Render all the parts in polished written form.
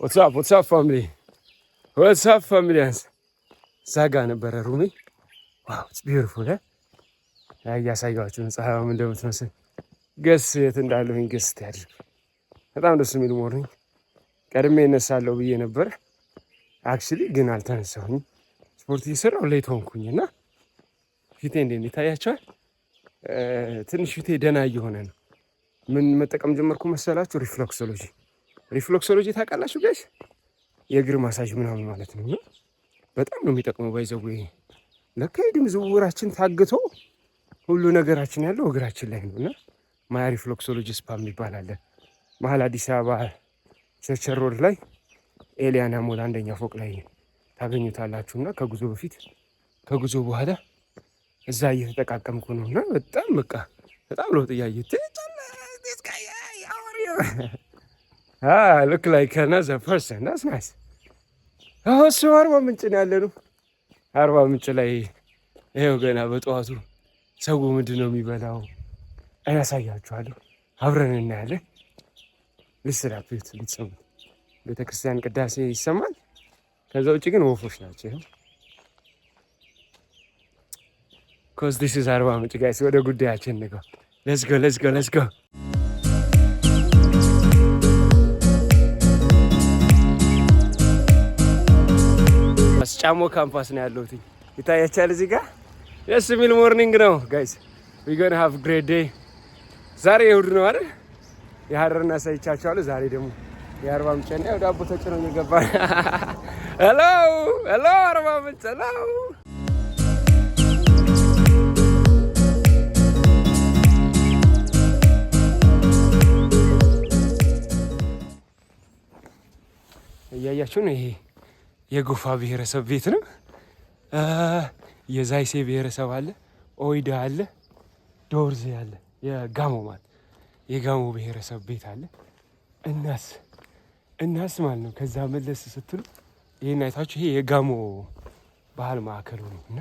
What's up family? What's up familians? እዛ ጋ ነበረ ሩሜ። ዋው ኢትስ ቢዩቲፉል ያያሳያችሁ ፀሐይዋም እንደምትመስል ገስ የት እንዳለሁኝ ገስ ያድርግ። በጣም ደስ የሚል ሞርኒንግ። ቀድሜ እነሳለሁ ብዬ ነበር አክቹሊ ግን አልተነሳሁኝ። ስፖርት እየሰራሁ ሌት ሆንኩኝና ፊቴ እንዴት ይታያችኋል? ትንሽ ፊቴ ደህና እየሆነ ነው። ምን መጠቀም ጀመርኩ መሰላችሁ? ሪፍሎክሶሎጂ ታውቃላችሁ ጋይስ? የእግር ማሳጅ ምናምን ማለት ነው። በጣም ነው የሚጠቅመው። ባይዘው ለካ የደም ዝውውራችን ታግቶ ሁሉ ነገራችን ያለው እግራችን ላይ ነውና ማያ ሪፍሎክሶሎጂ ስፓ የሚባል አለ መሀል አዲስ አበባ ቸርቸር ሮድ ላይ ኤሊያና ሞል አንደኛ ፎቅ ላይ ታገኙታላችሁና ከጉዞ በፊት ከጉዞ በኋላ እዛ እየተጠቃቀምኩ ነውና በጣም በጣም ለውጥ እያየሁት look like another person. That's nice. እሱ አርባ ምንጭ ነው ያለነው። አርባ ምንጭ ላይ ይኸው ገና በጠዋቱ ሰው ምንድን ነው የሚበላው አያሳያችኋለሁ። አብረን እናያለን። ልስራበት ልትሰሙ ቤተክርስቲያን ቅዳሴ ይሰማል። ከዛ ውጭ ግን ወፎች ናቸው። cause this is አርባ ምንጭ guys። ወደ ጉዳያችን እንግባ። let's go ጫሞ ካምፓስ ነው ያለሁት። ይታያችኋል እዚህ ጋር ደስ የሚል ሞርኒንግ ነው ጋይስ። we gonna have great day። ዛሬ እሑድ ነው አይደል? የሀረርና ሳይቻችኋለሁ። ዛሬ ደግሞ የአርባ ምንጭ ነው። ወደ ዳቦ ተጭነው እየገባ ሄሎ አርባ ምንጭ ሄሎ። እያያችሁ ነው። ይሄ የጎፋ ብሔረሰብ ቤት ነው። የዛይሴ ብሔረሰብ አለ፣ ኦይዳ አለ፣ ዶርዜ አለ። የጋሞ ብሔረሰብ ቤት አለ። እናስ ማለት ነው። ከዛ መለስ ስትሉ ይሄን አይታችሁ ይሄ የጋሞ ባህል ማዕከሉ ነው እና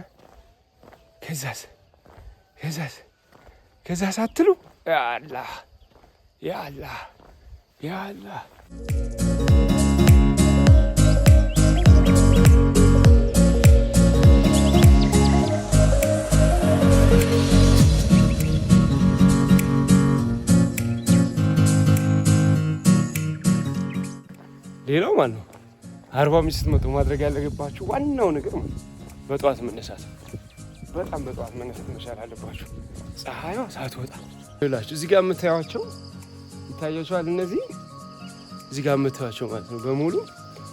ከዛስ አትሉ ያላ ሌላው ማለት ነው። አርባ ምንጭ ስትመጡ ማድረግ ያለባችሁ ዋናው ነገር ማለት በጠዋት መነሳት። በጣም በጠዋት መነሳት መቻል አለባችሁ። ፀሐይዋ ሳትወጣ ይላችሁ። እዚህ ጋር የምታዩዋቸው ይታያችኋል። እነዚህ እዚህ ጋር የምታዩዋቸው ማለት ነው በሙሉ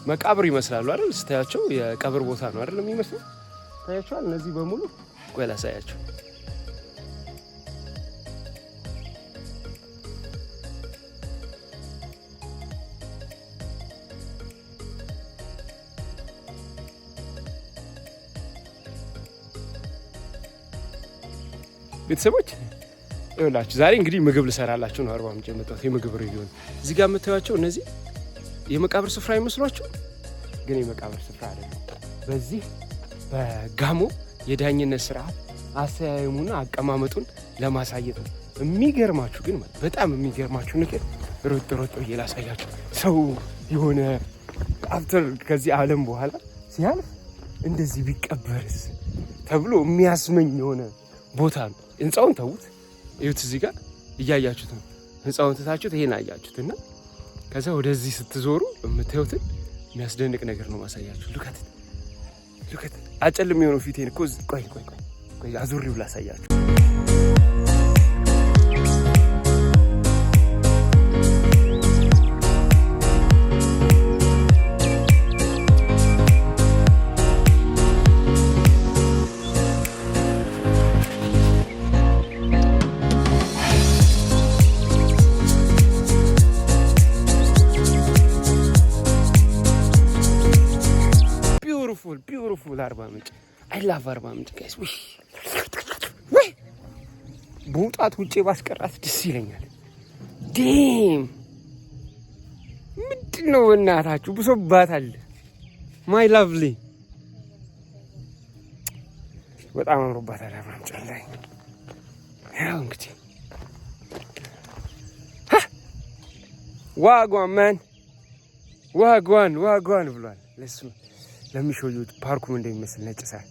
መቃብር ይመስላሉ አይደል? ስታያቸው የቀብር ቦታ ነው አይደል የሚመስለው? ታያችኋል። እነዚህ በሙሉ ቆይ ላሳያችሁ። ቤተሰቦች ይኸውላችሁ ዛሬ እንግዲህ ምግብ ልሰራላችሁ ነው። አርባ ምንጭ የመጣሁት የምግብ ሬዲዮ። እዚህ ጋር የምታዩዋቸው እነዚህ የመቃብር ስፍራ ይመስሏችሁ፣ ግን የመቃብር ስፍራ አይደለም። በዚህ በጋሞ የዳኝነት ስርዓት አሰያየሙና አቀማመጡን ለማሳየት ነው። የሚገርማችሁ ግን ማለት በጣም የሚገርማችሁ ነገር ሮጥ ብዬ ላሳያችሁ። ሰው የሆነ አፍተር ከዚህ ዓለም በኋላ ሲያልፍ እንደዚህ ቢቀበርስ ተብሎ የሚያስመኝ የሆነ ቦታ ነው። ህንፃውን ተዉት፣ እዩት። እዚህ ጋር እያያችሁት ነው። ህንፃውን ትታችሁት ይሄን አያችሁትና ከዛ ወደዚህ ስትዞሩ የምታዩትን የሚያስደንቅ ነገር ነው ማሳያችሁ። ሉካት አጨልም የሆነው ፊቴን እኮ ቆይ አዙሪው ላሳያችሁ። ቢዩቲፉል አርባ ምንጭ አይ ላቭ አርባ ምንጭ ጋይስ። ወይ በውጣት ውጪ ባስቀራት ደስ ይለኛል። ዴም ምንድን ነው እናታችሁ ብሶባታል። ማይ ላቭሊ በጣም አምሮባታል አርባ ምንጭ ላይ። ያው እንግዲህ ዋጓ ማን ዋጓን ብሏል። ለሱ ለሚሾዩት ፓርኩም እንደሚመስል ነጭ ሳር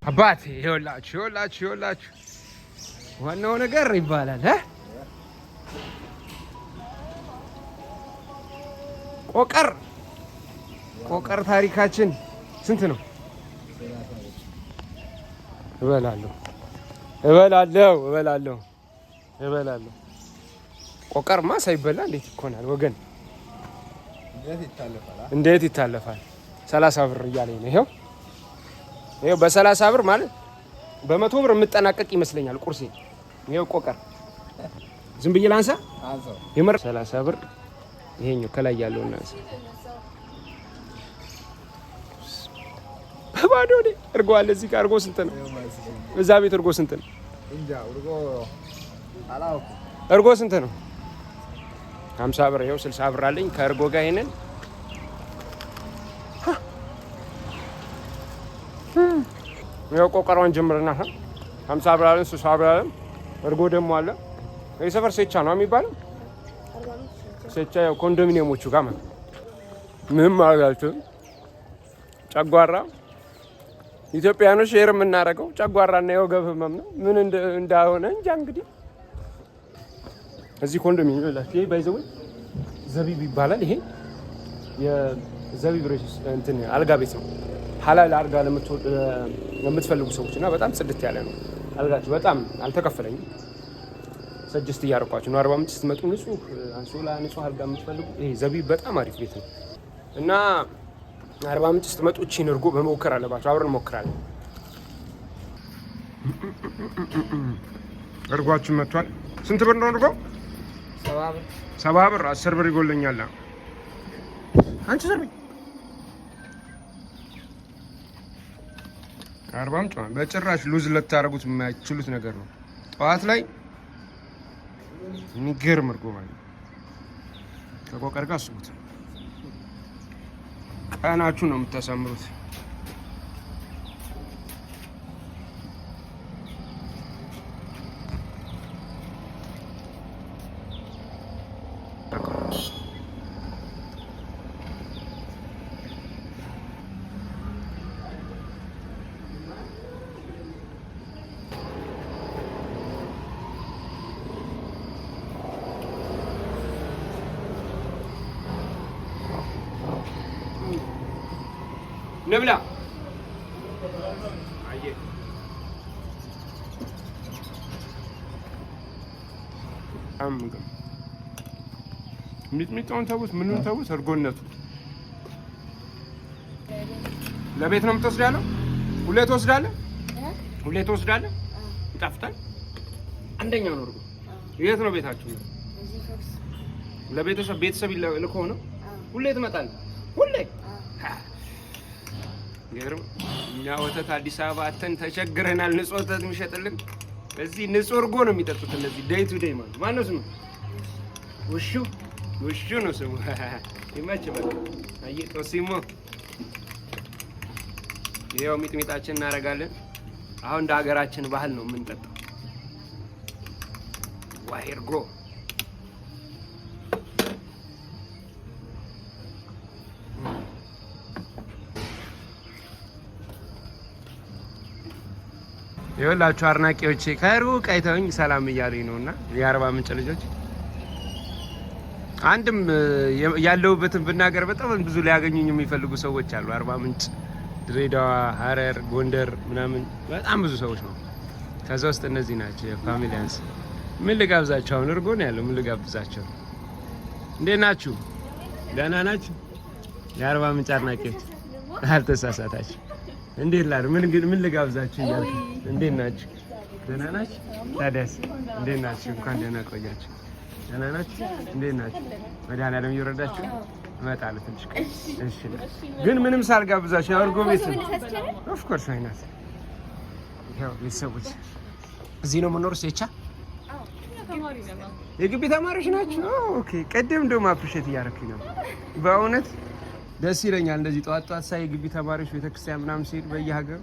አባት ይኸውላችሁ ዋናው ነገር ይባላል ቆቀር ታሪካችን ስንት ነው? እበላለሁ። ቆቀርማ ሳይበላ እንዴት ይኮናል ወገን? እንዴት ይታለፋል? 30 ብር እያለኝ ነው። ይኸው በ30 ብር ማለት በ100 ብር የምጠናቀቅ ይመስለኛል ቁርሴ። ይኸው ቆቀር ዝም ብዬ ላንሳ የመር 30 ብር ይሄኛው ከላይ ያለው እናንሳ። ባዶ ነው። እርጎ አለ እዚህ ጋር። እርጎ ስንት ነው? እዛ ቤት እርጎ ስንት ነው? እርጎ ስንት ነው? 50 ብር። ይኸው 60 ብር አለኝ ከእርጎ ጋር። ይሄንን ይኸው ቆቀሯን ጀምርና 50 ብር አለን፣ 60 ብር አለን። እርጎ ደግሞ አለ። ይሄ ሰፈር ሴቻ ነው የሚባለው። ሴቻ ያው ኮንዶሚኒየሞቹ ጋር ማለት ምንም አላልኩ። ጨጓራ ኢትዮጵያኖች ሼር የምናደርገው ጨጓራና የወገብ ህመም ነው። ምን እንዳሆነ እንጃ። እንግዲህ እዚህ ኮንዶሚኒየም ይላል። ይሄ ባይዘው ዘቢብ ይባላል። ይሄ የዘቢብ ሬስ እንትን አልጋ ቤት ነው። ሐላል አልጋ ለምትፈልጉ ሰዎች እና በጣም ጽድት ያለ ነው አልጋችሁ። በጣም አልተከፈለኝም። ሰጀስት እያደረኳችሁ ነው። 45 ስትመጡ ንጹህ አንሶላ፣ ንጹህ አልጋ የምትፈልጉ ይሄ ዘቢብ በጣም አሪፍ ቤት ነው እና 45 ስትመጡ እቺን እርጎ በመሞከር አለባችሁ። አብረን እንሞክራለን። እርጓችን መጥቷል። ስንት ብር ነው እርጎ? 70 ብር። 10 ብር ይጎለኛል። አንቺ ዘርበኝ 40 ጫን በጭራሽ ሉዝ ልታረጉት የማይችሉት ነገር ነው። ጠዋት ላይ የሚገርም እርጎ ማለት ከቆቀር ጋር አስቡት። ቀናችሁ ነው የምታሳምሩት። ነብላ አየ ሚጥሚጣውን ተውት፣ ምኑን ተውት። እርጎነቱ ለቤት ነው የምትወስዳለህ? ሁሌ ትወስዳለህ? ይጣፍጣል። አንደኛው ነው እርጎ። የት ነው ቤታችሁ? ቤተሰብ ልኮ ነው። ሁሌ ትመጣለህ? ሁሌ ገርም። እኛ ወተት አዲስ አበባ አተን ተቸግረናል። ንጹህ ወተት የሚሸጥልን እዚህ ንጹህ እርጎ ነው የሚጠጡት። እነዚህ ዴይ ቱ ዴይ ማለት ማን ነው ስሙ? ውሹ ነው ስሙ። ይመች በቃ አየህ ጦሲሞ። ይኸው ሚጥሚጣችን እናደርጋለን። አሁን እንደ ሀገራችን ባህል ነው የምንጠጣው። ዋይ እርጎ ይኸውላችሁ አድናቂዎቼ ከሩቅ አይተውኝ ሰላም እያሉኝ ነውና የአርባ ምንጭ ልጆች አንድም ያለውበትን ብናገር በጣም ብዙ ሊያገኙኝ የሚፈልጉ ሰዎች አሉ። አርባ ምንጭ፣ ድሬዳዋ፣ ሐረር፣ ጎንደር ምናምን በጣም ብዙ ሰዎች ነው። ከዛ ውስጥ እነዚህ ናቸው የፋሚሊያንስ። ምን ልጋብዛቸው? አሁን እርጎ ነው ያለው። ምን ልጋብዛቸው? እንዴት ናችሁ? ደህና ናችሁ? የአርባ ምንጭ አድናቂዎች አልተሳሳታችሁ። እንዴት ላድር? ምን ልጋብዛችሁ እያልኩ እንዴት ናችሁ? ደህና ናችሁ? ታዲያስ እንዴት ናችሁ? እንኳን ደህና ቆያችሁ። ደህና ናችሁ? እንዴት ናችሁ? መድኃኒዓለም እየወረዳችሁ እመጣለሁ ትንሽ። እሺ ግን ምንም ሳልጋብዛችሁ ያው እርጎ ቤት ነው። ኦፍ ኮርስ አይናት ያው ቤተሰቦች እዚህ ነው የምኖረው። ሴቻ የግቢ ተማሪዎች ናችሁ? ኦኬ። ቀደም እንደውም አፕሪሼት እያደረኩኝ ነው በእውነት ደስ ይለኛል። እንደዚህ ጠዋት ጠዋት ሳይ የግቢ ተማሪዎች ቤተክርስቲያን ምናምን ሲሄድ በየሀገሩ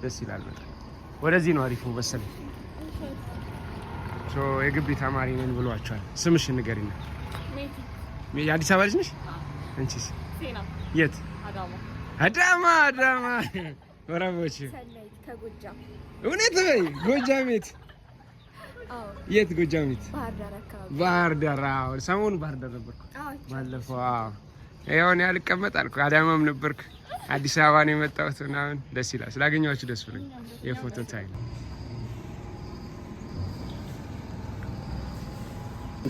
ደስ ይላል በጣም። ወደዚህ ነው አሪፉ መሰለኝ። የግቢ ተማሪ ነን ብሏቸዋል። ስምሽ ንገሪኝ። የአዲስ አበባ ልጅ ነሽ? አንቺስ? የት? አዳማ። ወራቦች እውነት በይ። ጎጃም የት? የት ጎጃም የት? ባህር ዳር። ሰሞኑን ባህር ዳር ነበርኩ ባለፈው። ያውን ያልቀመጥ አልኩ። አዳማም ነበርኩ። አዲስ አበባ ነው የመጣሁት ምናምን። ደስ ይላል። ስላገኘኋችሁ ደስ ብሎኝ የፎቶ ታይም።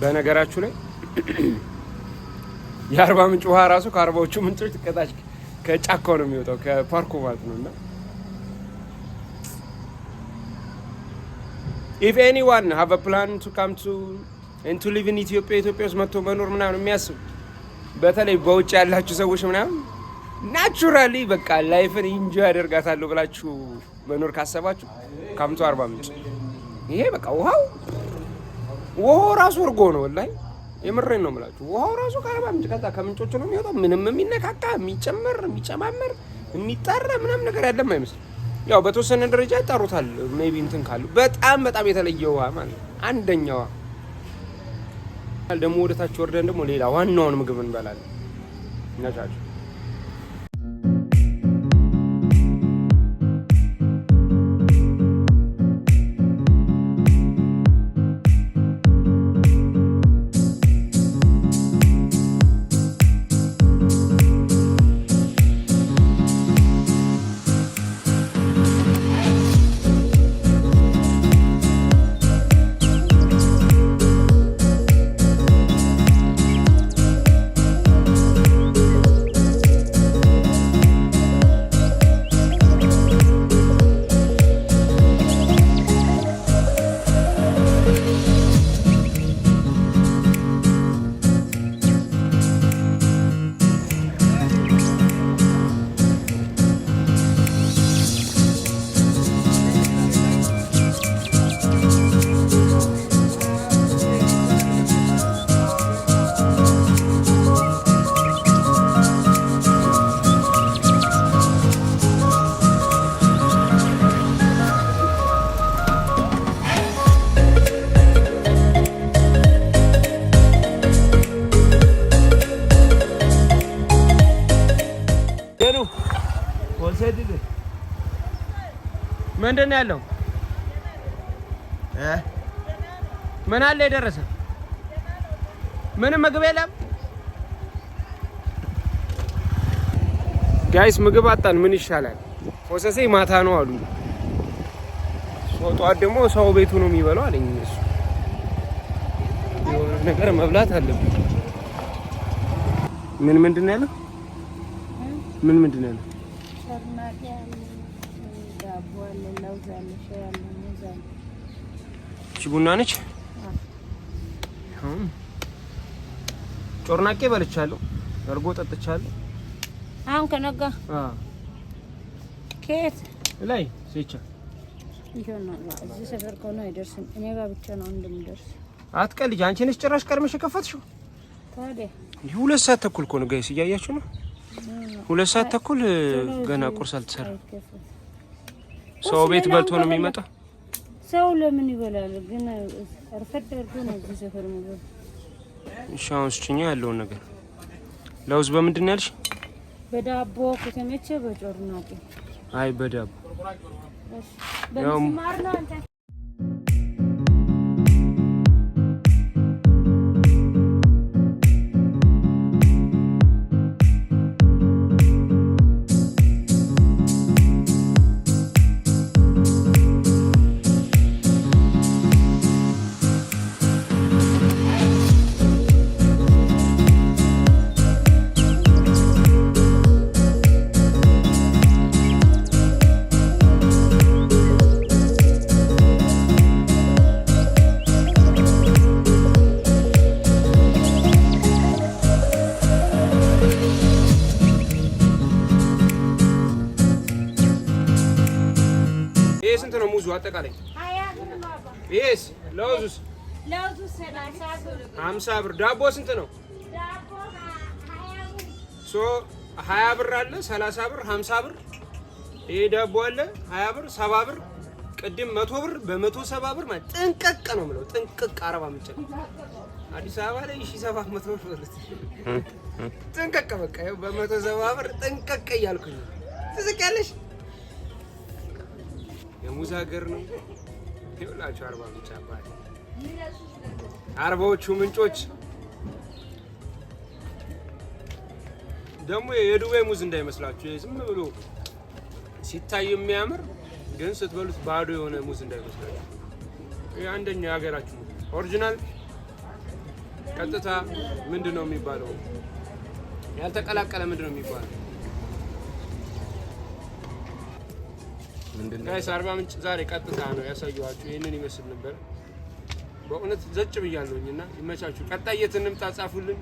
በነገራችሁ ላይ የአርባ ምንጭ ውሃ ራሱ ከአርባዎቹ ምንጮች ከታች ከጫካው ነው የሚወጣው ከፓርኩ ማለት ነውና if anyone have a plan to come to and to live in Ethiopia ውስጥ መጥቶ መኖር ምናምን የሚያስብ በተለይ በውጭ ያላችሁ ሰዎች ምናምን ናቹራሊ በቃ ላይፍን ኢንጆይ ያደርጋታለሁ ብላችሁ መኖር ካሰባችሁ ካምቱ አርባ ምንጭ። ይሄ በቃ ውሃው ራሱ እርጎ ነው ወላሂ የምሬን ነው የምላችሁ። ውሃው ራሱ ከአርባ ምንጭ ከዛ ከምንጮቹ ነው የሚወጣው። ምንም የሚነካካ የሚጨመር የሚጨማመር የሚጣራ ምናምን ነገር ያለም አይመስልም። ያው በተወሰነ ደረጃ ይጣሩታል ሜቢ እንትን ካሉ በጣም የተለየ ውሃ ማለት አንደኛዋ። ደግሞ ወደታች ወርደን ደግሞ ሌላ ዋናውን ምግብ እንበላለን። ነጫጭ ምንድን ነው ያለው? ምን አለ የደረሰ? ምንም ምግብ የለም ጋይስ። ምግብ አጣን። ምን ይሻላል? ፎሰሴ ማታ ነው አሉ። ጠዋት ደግሞ ሰው ቤቱ ነው የሚበላው አለኝ። እሱ የሆነ ነገር መብላት አለብን። ምንድን ነው ያለው? ምንድን ነው ያለው? ቡና ነች። ጮርናቄ በልቻለሁ፣ እርጎ ጠጥቻለሁ። አሁን ከነጋ ከየት ላይ ሴቻ ይሆናል። እዚህ ሰፈር ከሆነ አይደርስም። እኔ ጋር ብቻ ነው እንደምደርስ። አትቀልጂ። አንቺ ነሽ ጭራሽ ቀድመሽ የከፈትሽው። ታዲያ 2 ሰዓት ተኩል እኮ ነው ጋይስ፣ እያያችሁ ነው። 2 ሰዓት ተኩል ገና ቁርስ አልተሰራም። ሰው ቤት በልቶ ነው የሚመጣው። ሰው ለምን ይበላል ግን? አርፈድ አድርጎ ነው እዚህ ሰፈር የሚበላው። እሺ አሁን ስጭኛ ያለውን ነገር። ለውዝ በምንድን ነው ያልሽ? በዳቦ ከተመቸ በጮርናቄ። አይ በዳቦ በሚስማር ነው አንተ ይሄ ስንት ነው ሙዙ አጠቃላይ? 20 ብር ነው። ይሄስ ለውዙስ? ለውዙ 30 ብር። 50 ብር። ዳቦ ስንት ነው? ዳቦ 20 ብር። 20 ብር አለ፣ 30 ብር፣ 50 ብር። ይሄ ዳቦ አለ 20 ብር፣ 70 ብር። ቅድም 100 ብር በ170 ብር ማለት ጥንቅቅ ነው የምለው። ጥንቅቅ 40 ምንጭ አዲስ አበባ ላይ 1700 ብር ጥንቅቅ በቃ ይኸው በ170 ብር ጥንቅቅ እያልኩኝ ትዝቂያለሽ። የሙዝ ሀገር ነው ይኸውላችሁ። 40 ምንጭ አባል አርባዎቹ ምንጮች ደግሞ የዱባይ ሙዝ እንዳይመስላችሁ ዝም ብሎ ሲታይ የሚያምር ግን ስትበሉት ባዶ የሆነ ሙዝ እንዳይመስላችሁ። ይሄ አንደኛ የሀገራችሁ ኦሪጂናል ቀጥታ ምንድነው የሚባለው? ያልተቀላቀለ ምንድነው የሚባለው? ጋይስ 40 ምንጭ ዛሬ ቀጥታ ነው ያሳየኋችሁ። ይሄንን ይመስል ነበር። በእውነት ዘጭ ብያለሁኝና ይመቻችሁ። ቀጣይ የት እንምጣ ጻፉልን።